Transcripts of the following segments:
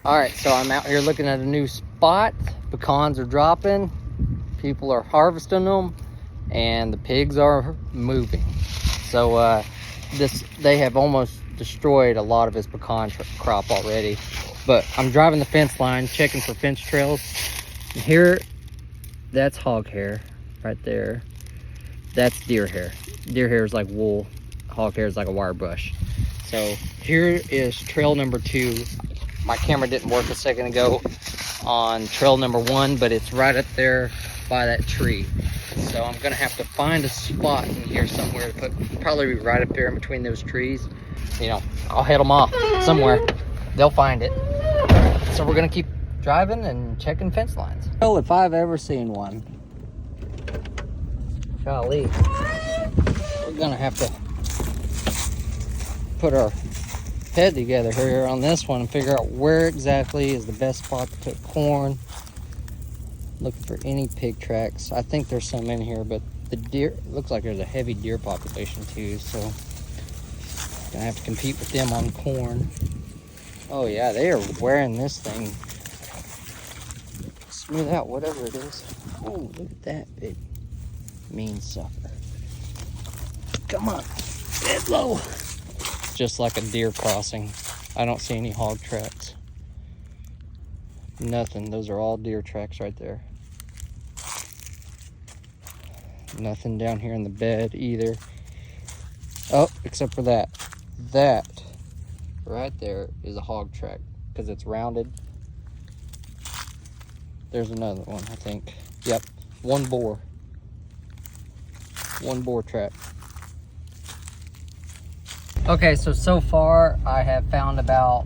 All right, so I'm out here looking at a new spot. Pecans are dropping, people are harvesting them, and the pigs are moving. So they have almost destroyed a lot of his pecan crop already. But I'm driving the fence line, checking for fence trails. And here, that's hog hair right there. That's deer hair. Deer hair is like wool. Hog hair is like a wire brush. So here is trail number 2. My camera didn't work a second ago on trail number 1, but it's right up there by that tree. So I'm gonna have to find a spot in here somewhere to put, probably right up there in between those trees. You know, I'll head them off somewhere. They'll find it. So we're gonna keep driving and checking fence lines. Well, if I've ever seen one. Golly. We're gonna have to put our head together here on this one and figure out where exactly is the best spot to put corn. Looking for any pig tracks. I think there's some in here, but the deer, looks like there's a heavy deer population too, so gonna have to compete with them on corn. Oh yeah, they are wearing this thing. Smooth out whatever it is. Oh, look at that big mean sucker. Come on, get low. Just like a deer crossing. I don't see any hog tracks. Nothing. Those are all deer tracks right there. Nothing down here in the bed either. Oh, except for that. That right there is a hog track because it's rounded. There's another one, I think. Yep, one boar track. Okay, so far I have found about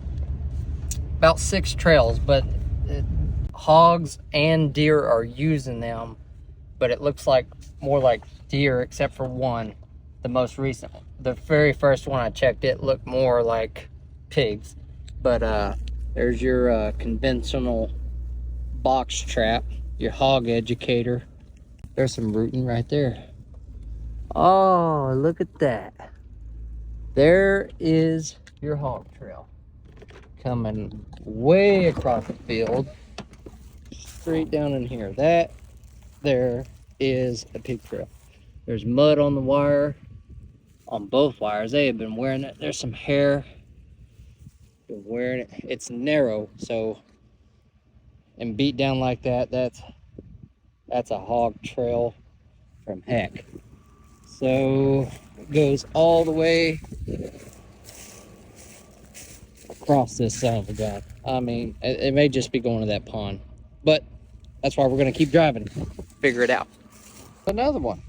6 trails, but hogs and deer are using them, but it looks like more like deer except for one, the most recent. The very first one I checked, it looked more like pigs. But there's your conventional box trap, your hog educator. There's some rooting right there. Oh, look at that. There is your hog trail coming way across the field, straight down in here. That there is a pig trail. There's mud on the wire, on both wires. They have been wearing it. There's some hair. Been wearing it. It's narrow, so, and beat down like that, that's a hog trail from heck. So it goes all the way across this son of a gun. I mean, it may just be going to that pond, but that's why we're going to keep driving, figure it out. Another one.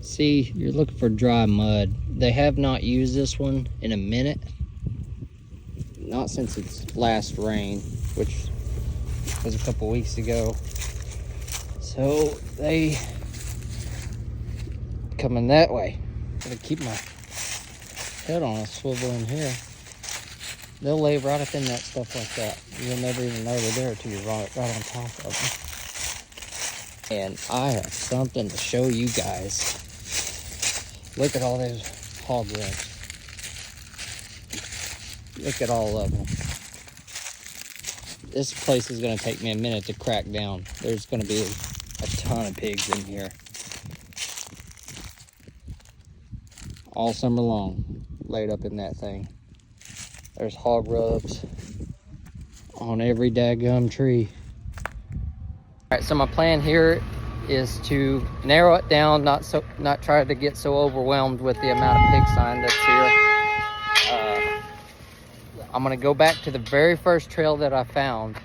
See, you're looking for dry mud. They have not used this one in a minute. Not since its last rain, which was a couple weeks ago. So they coming that way. Gotta keep my head on a swivel in here. They'll lay right up in that stuff like that. You'll never even know they're there until you're right on top of them. And I have something to show you guys. Look at all those hog legs. Look at all of them. This place is going to take me a minute to crack down. There's going to be a ton of pigs in here. All summer long, laid up in that thing. There's hog rubs on every daggum tree. All right, so my plan here is to narrow it down, not try to get so overwhelmed with the amount of pig sign that's here. I'm gonna go back to the very first trail that I found,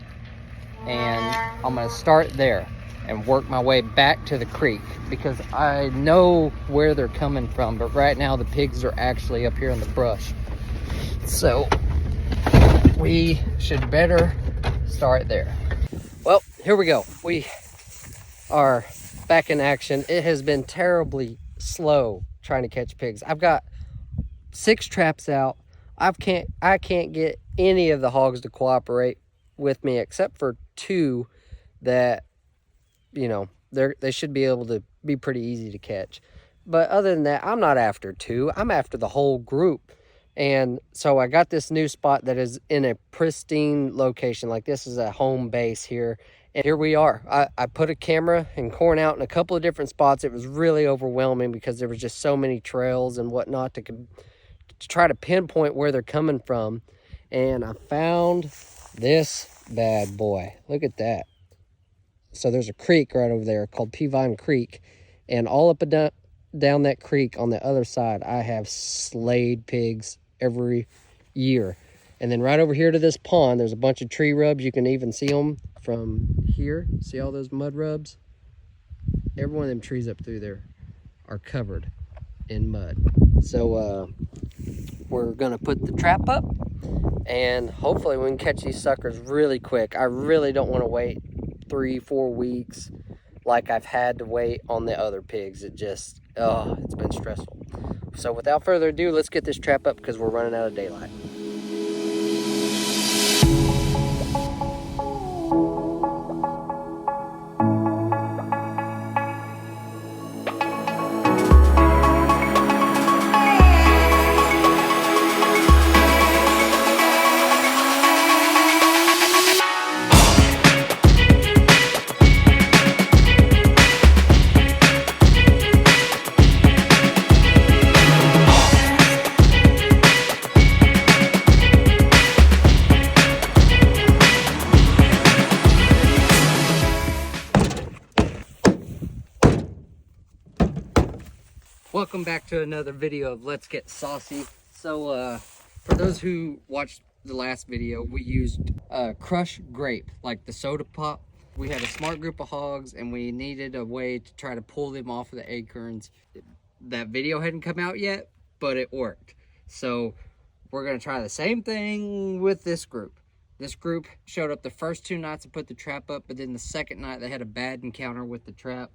and I'm gonna start there and work my way back to the creek because I know where they're coming from, but right now the pigs are actually up here in the brush. So we should better start there. Well, here we go. We are back in action. It has been terribly slow trying to catch pigs. I've got 6 traps out. I can't get any of the hogs to cooperate with me except for 2 that, you know, they should be able to be pretty easy to catch. But other than that, I'm not after 2. I'm after the whole group. And so I got this new spot that is in a pristine location. Like, this is a home base here. And here we are. I put a camera and corn out in a couple of different spots. It was really overwhelming because there was just so many trails and whatnot to try to pinpoint where they're coming from. And I found this bad boy. Look at that. So there's a creek right over there called Peavine Creek. And all up and down that creek on the other side, I have slayed pigs every year. And then right over here to this pond, there's a bunch of tree rubs. You can even see them from here. See all those mud rubs? Every one of them trees up through there are covered in mud. So we're gonna put the trap up, and hopefully we can catch these suckers really quick. I really don't want to wait 3-4 weeks like I've had to wait on the other pigs. It just, it's been stressful. So without further ado, let's get this trap up because we're running out of daylight. Welcome back to another video of Let's Get Saucy. So for those who watched the last video, we used crushed grape, like the soda pop. We had a smart group of hogs and we needed a way to try to pull them off of the acorns. That video hadn't come out yet, but it worked. So we're gonna try the same thing with this group. This group showed up the first 2 nights to put the trap up, but then the second night they had a bad encounter with the trap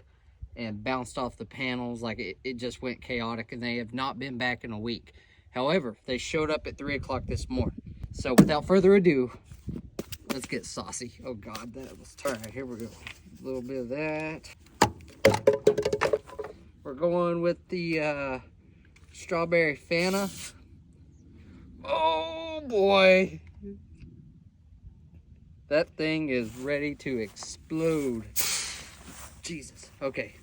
and bounced off the panels. Like, it just went chaotic, and they have not been back in a week. However, they showed up at 3 o'clock this morning. So without further ado, let's get saucy. Oh God, that was tired. Here we go. A little bit of that. We're going with the strawberry Fanta. Oh boy. That thing is ready to explode. Jesus. Okay.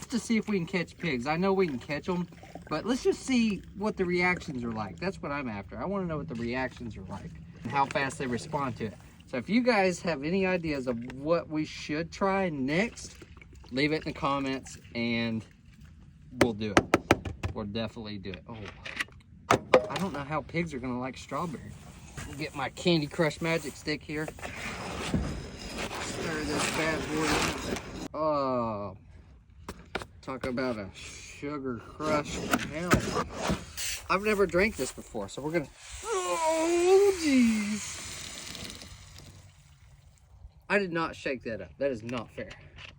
To see if we can catch pigs. I know we can catch them, but let's just see what the reactions are like. That's what I'm after. I want to know what the reactions are like and how fast they respond to it. So if you guys have any ideas of what we should try next, leave it in the comments and we'll do it. We'll definitely do it. Oh, I don't know how pigs are gonna like strawberry. I'll get my Candy Crush magic stick here. Stir this bad boy in. Oh, talk about a sugar crush. Hell, I've never drank this before, so we're gonna. Oh, jeez! I did not shake that up. That is not fair.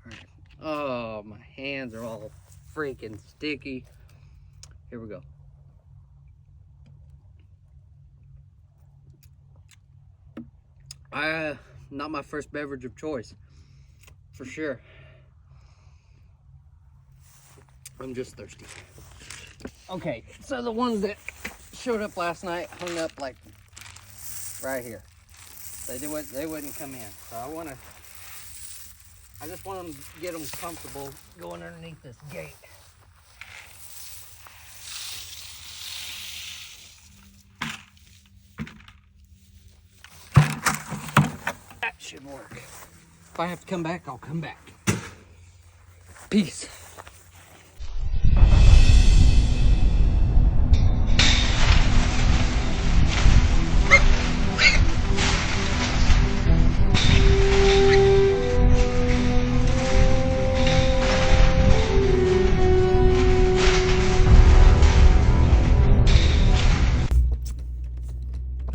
All right. Oh, my hands are all freaking sticky. Here we go. Not my first beverage of choice, for sure. I'm just thirsty. Okay, so the ones that showed up last night hung up like right here. They wouldn't come in. So I just want them to get them comfortable going underneath this gate. That should work. If I have to come back, I'll come back. Peace.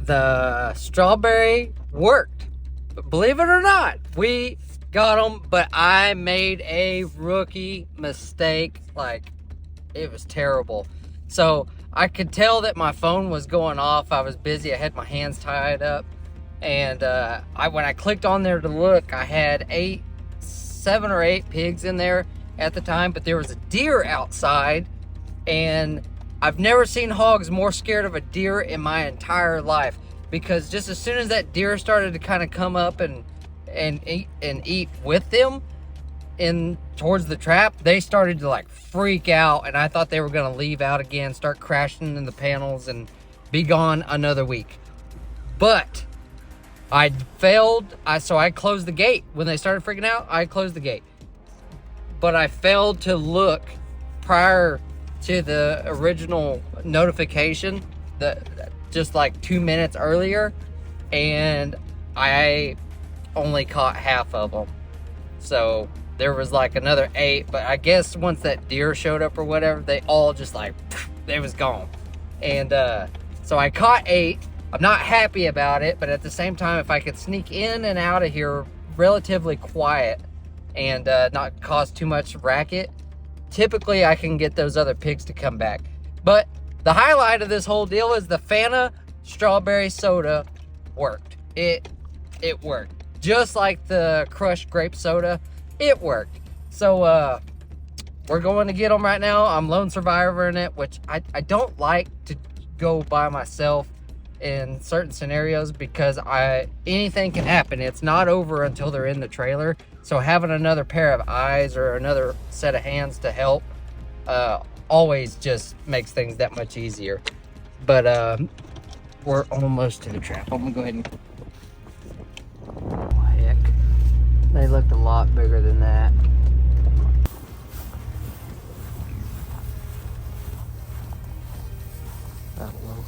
The strawberry worked. Believe it or not, we got them, but I made a rookie mistake. Like, it was terrible. So I could tell that my phone was going off. I was busy. I had my hands tied up. And when I clicked on there to look, I had 7 or 8 pigs in there at the time, but there was a deer outside, and I've never seen hogs more scared of a deer in my entire life, because just as soon as that deer started to kind of come up and eat with them in towards the trap, they started to like freak out, and I thought they were gonna leave out again, start crashing in the panels, and be gone another week. But I failed. So I closed the gate when they started freaking out. I closed the gate, but I failed to look prior to the original notification, just like 2 minutes earlier, and I only caught half of them. So there was like another 8, but I guess once that deer showed up or whatever, they all just like, they was gone. And so I caught 8. I'm not happy about it, but at the same time, if I could sneak in and out of here relatively quiet and not cause too much racket, typically I can get those other pigs to come back. But the highlight of this whole deal is the Fanta strawberry soda worked. It worked. Just like the crushed grape soda, it worked. So we're going to get them right now. I'm lone survivor in it, which I don't like to go by myself in certain scenarios, because anything can happen. It's not over until they're in the trailer. So having another pair of eyes or another set of hands to help always just makes things that much easier. But we're almost to the trap. I'm gonna go ahead and, oh heck, they looked a lot bigger than that. I don't know.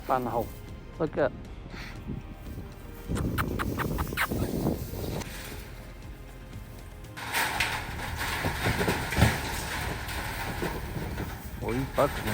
Find the hole. Look up. Well, you fucked me.